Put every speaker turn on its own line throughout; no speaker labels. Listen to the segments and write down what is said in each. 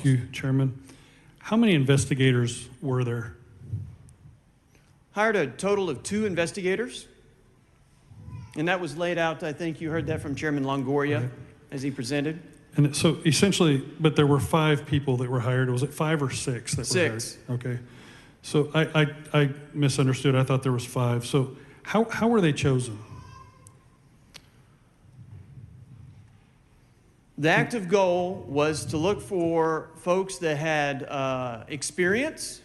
you, Chairman. How many investigators were there?
Hired a total of 2 investigators, and that was laid out, I think you heard that from Chairman Longoria
Right.
as he presented.
And so essentially, but there were 5 people that were hired. Was it 5 or 6 that were hired?
6.
Okay. So I misunderstood. I thought there was 5. So how were they chosen?
The active goal was to look for folks that had experience,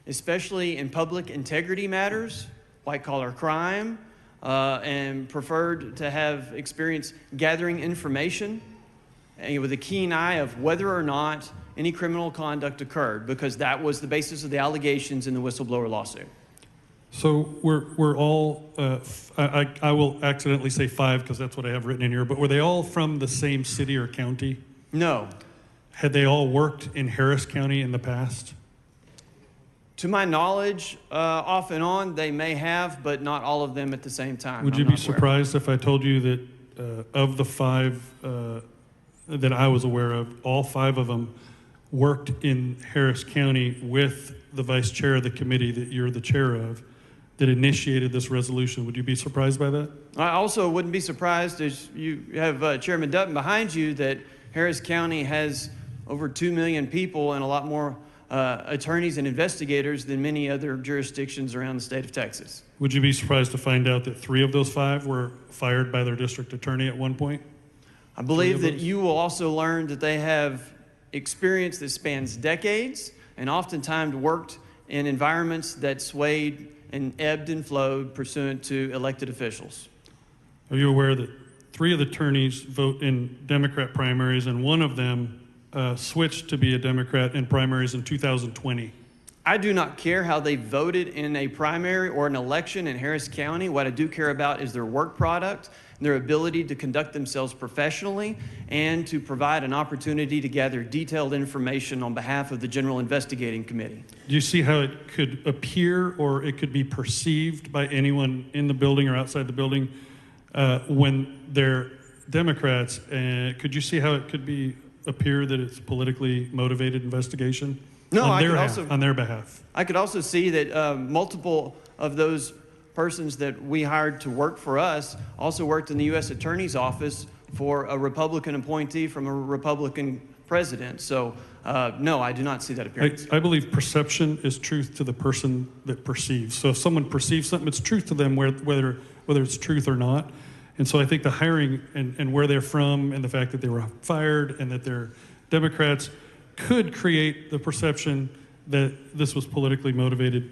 especially in public integrity matters, white-collar crime, and preferred to have experience gathering information with a keen eye of whether or not any criminal conduct occurred, because that was the basis of the allegations in the whistleblower lawsuit.
So we're all, I will accidentally say 5 because that's what I have written in here, but were they all from the same city or county?
No.
Had they all worked in Harris County in the past?
To my knowledge, off and on, they may have, but not all of them at the same time.
Would you be surprised if I told you that of the 5 that I was aware of, all 5 of them worked in Harris County with the vice chair of the committee that you're the chair of that initiated this resolution? Would you be surprised by that?
I also wouldn't be surprised, as you have Chairman Dutton behind you, that Harris County has over 2 million people and a lot more attorneys and investigators than many other jurisdictions around the state of Texas.
Would you be surprised to find out that 3 of those 5 were fired by their district attorney at one point?
I believe that you will also learn that they have experience that spans decades and oftentimes worked in environments that swayed and ebbed and flowed pursuant to elected officials.
Are you aware that 3 of the attorneys vote in Democrat primaries and one of them switched to be a Democrat in primaries in 2020?
I do not care how they voted in a primary or an election in Harris County. What I do care about is their work product, their ability to conduct themselves professionally, and to provide an opportunity to gather detailed information on behalf of the General Investigating Committee.
Do you see how it could appear or it could be perceived by anyone in the building or outside the building when they're Democrats? Could you see how it could appear that it's politically motivated investigation?
No,
on their behalf.
I could also see that multiple of those persons that we hired to work for us also worked in the U.S. Attorney's Office for a Republican appointee from a Republican president. So, no, I do not see that appearance.
I believe perception is truth to the person that perceives. So if someone perceives something, it's truth to them, whether it's truth or not. And so I think the hiring and where they're from and the fact that they were fired and that they're Democrats could create the perception that this was politically motivated.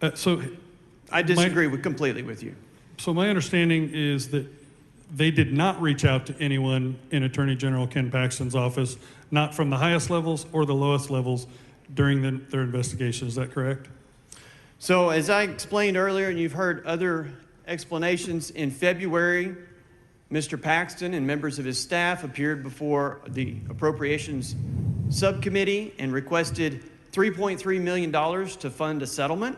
I disagree completely with you.
So my understanding is that they did not reach out to anyone in Attorney General Ken Paxton's office, not from the highest levels or the lowest levels during their investigation. Is that correct?
So as I explained earlier, and you've heard other explanations, in February, Mr. Paxton and members of his staff appeared before the Appropriations Subcommittee and requested $3.3 million to fund a settlement,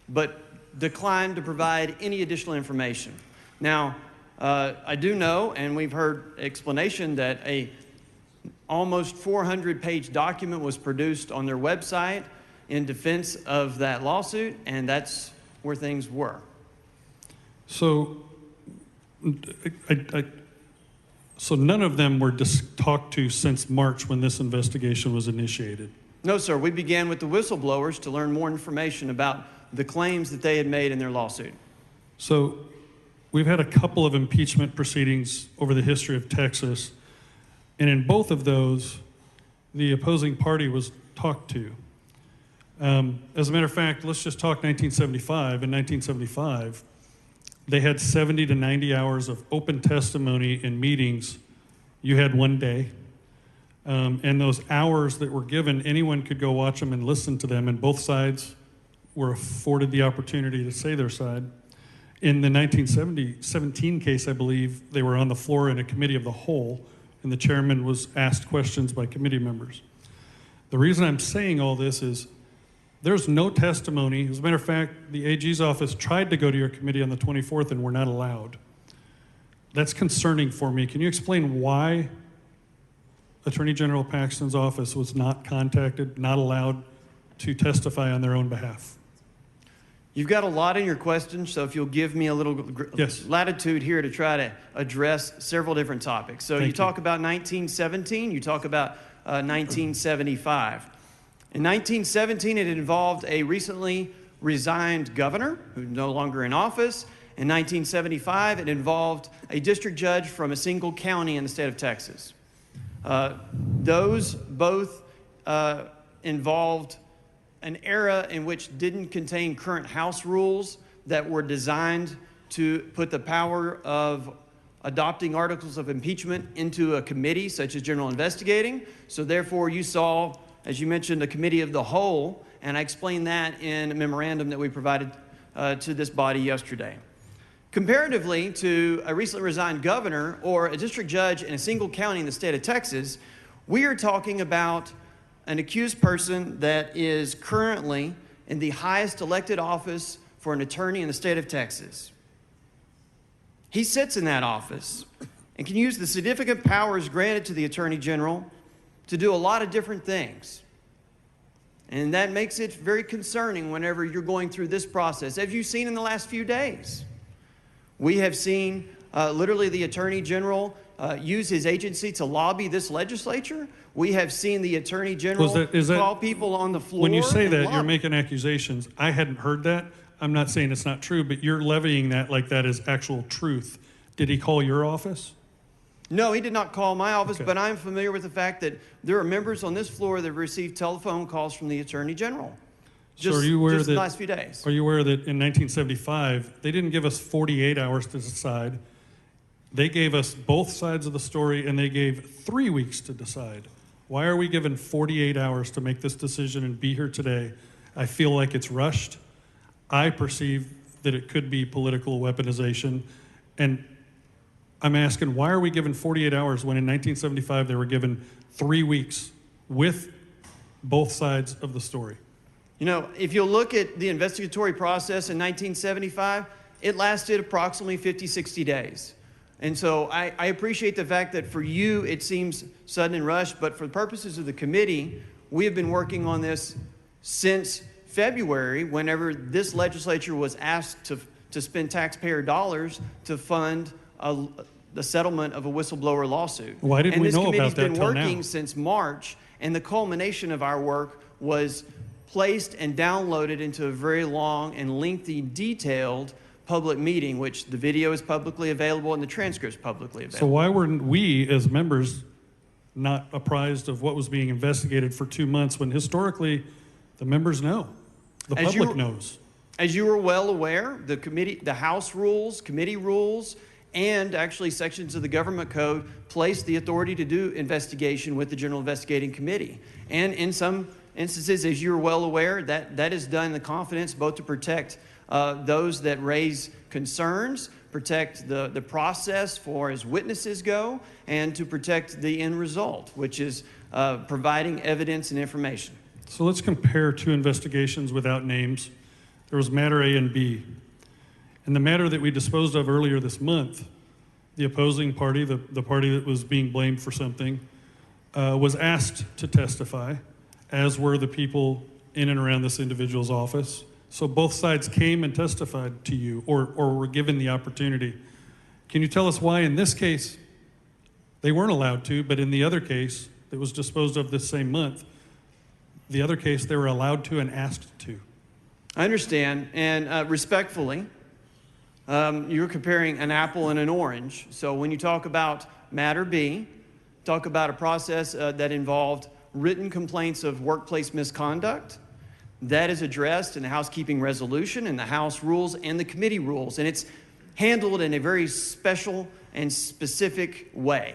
but declined to provide any additional information. Now, I do know, and we've heard explanation, that a almost 400-page document was produced on their website in defense of that lawsuit, and that's where things were.
So, so none of them were talked to since March when this investigation was initiated?
No, sir. We began with the whistleblowers to learn more information about the claims that they had made in their lawsuit.
So we've had a couple of impeachment proceedings over the history of Texas, and in both of those, the opposing party was talked to. As a matter of fact, let's just talk 1975. In 1975, they had 70 to 90 hours of open testimony in meetings. You had 1 day. And those hours that were given, anyone could go watch them and listen to them, and both sides were afforded the opportunity to say their side. In the 1917 case, I believe, they were on the floor in a committee of the whole, and the chairman was asked questions by committee members. The reason I'm saying all this is there's no testimony. As a matter of fact, the AG's office tried to go to your committee on the 24th and were not allowed. That's concerning for me. Can you explain why Attorney General Paxton's office was not contacted, not allowed to testify on their own behalf.
You've got a lot in your questions, so if you'll give me a little
Yes.
latitude here to try to address several different topics. So
Thank
you talk about 1917, you talk about 1975. In 1917, it involved a recently resigned governor who's no longer in office. In 1975, it involved a district judge from a single county in the state of Texas. Those both involved an era in which didn't contain current House rules that were designed to put the power of adopting articles of impeachment into a committee such as general investigating. So therefore you saw, as you mentioned, a committee of the whole, and I explained that in a memorandum that we provided to this body yesterday. Comparatively to a recently resigned governor or a district judge in a single county in the state of Texas, we are talking about an accused person that is currently in the highest elected office for an attorney in the state of Texas. He sits in that office and can use the significant powers granted to the Attorney General to do a lot of different things. And that makes it very concerning whenever you're going through this process. As you've seen in the last few days, we have seen literally the Attorney General use his agency to lobby this legislature. We have seen the Attorney General call people on the floor.
When you say that,
lobby.
you're making accusations. I hadn't heard that. I'm not saying it's not true, but you're levying that like that is actual truth. Did he call your office?
No, he did not call my office,
Okay.
but I'm familiar with the fact that there are members on this floor that have received telephone calls from the Attorney General.
So are you aware
just
that,
the last few days.
Are you aware that in 1975, they didn't give us 48 hours to decide. They gave us both sides of the story, and they gave 3 weeks to decide. Why are we given 48 hours to make this decision and be here today? I feel like it's rushed. I perceive that it could be political weaponization. And I'm asking, why are we given 48 hours when in 1975 they were given 3 weeks with both sides of the story?
You know, if you'll look at the investigatory process in 1975, it lasted approximately 50, 60 days. And so I appreciate the fact that for you it seems sudden and rushed, but for the purposes of the committee, we have been working on this since February, whenever this legislature was asked to spend taxpayer dollars to fund the settlement of a whistleblower lawsuit.
Why didn't we know about that till now?
And this committee's been working since March, and the culmination of our work was placed and downloaded into a very long and lengthy, detailed public meeting, which the video is publicly available and the transcript is publicly available.
So why weren't we, as members, not apprised of what was being investigated for 2 months when historically the members know? The public knows.
As you are well aware, the House rules, committee rules, and actually sections of the government code place the authority to do investigation with the General Investigating Committee. And in some instances, as you're well aware, that is done in the confidence both to protect those that raise concerns, protect the process for as witnesses go, and to protect the end result, which is providing evidence and information.
So let's compare two investigations without names. There was matter A and B. In the matter that we disposed of earlier this month, the opposing party, the party that was being blamed for something, was asked to testify, as were the people in and around this individual's office. So both sides came and testified to you, or were given the opportunity. Can you tell us why in this case they weren't allowed to, but in the other case that was disposed of this same month, the other case they were allowed to and asked to?
I understand, and respectfully, you're comparing an apple and an orange. So when you talk about matter B, talk about a process that involved written complaints of workplace misconduct. That is addressed in the housekeeping resolution, in the House rules, and the committee rules. And it's handled in a very special and specific way.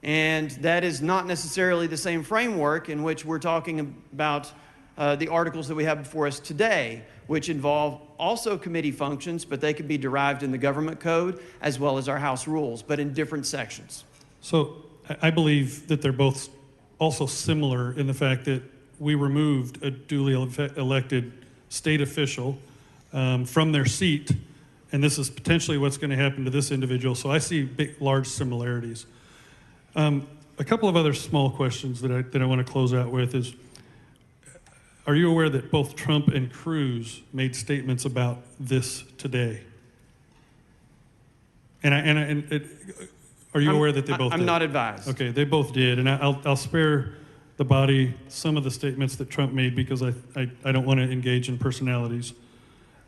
And that is not necessarily the same framework in which we're talking about the articles that we have before us today, which involve also committee functions, but they can be derived in the government code as well as our House rules, but in different sections.
So I believe that they're both also similar in the fact that we removed a duly elected state official from their seat, and this is potentially what's going to happen to this individual. So I see large similarities. A couple of other small questions that I want to close out with is, are you aware that both Trump and Cruz made statements about this today? Are you aware that they both did?
I'm not advised.
Okay, they both did, and I'll spare the body some of the statements that Trump made because I don't want to engage in personalities.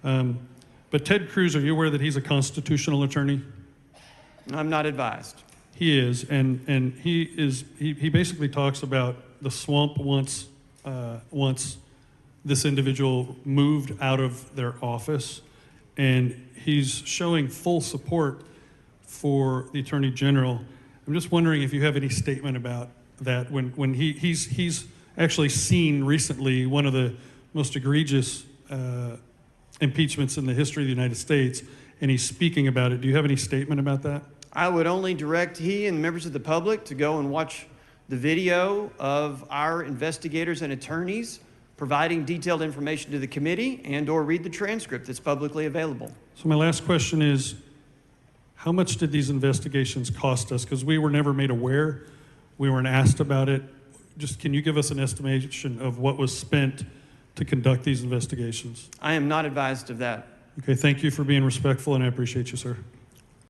But Ted Cruz, are you aware that he's a constitutional attorney?
I'm not advised.
He is, and he basically talks about the swamp once this individual moved out of their office, and he's showing full support for the Attorney General. I'm just wondering if you have any statement about that when he's actually seen recently one of the most egregious impeachments in the history of the United States, and he's speaking about it. Do you have any statement about that?
I would only direct he and members of the public to go and watch the video of our investigators and attorneys providing detailed information to the committee and/or read the transcript that's publicly available.
So my last question is, how much did these investigations cost us? Because we were never made aware. We weren't asked about it. Just can you give us an estimation of what was spent to conduct these investigations?
I am not advised of that.
Okay, thank you for being respectful, and I appreciate you, sir.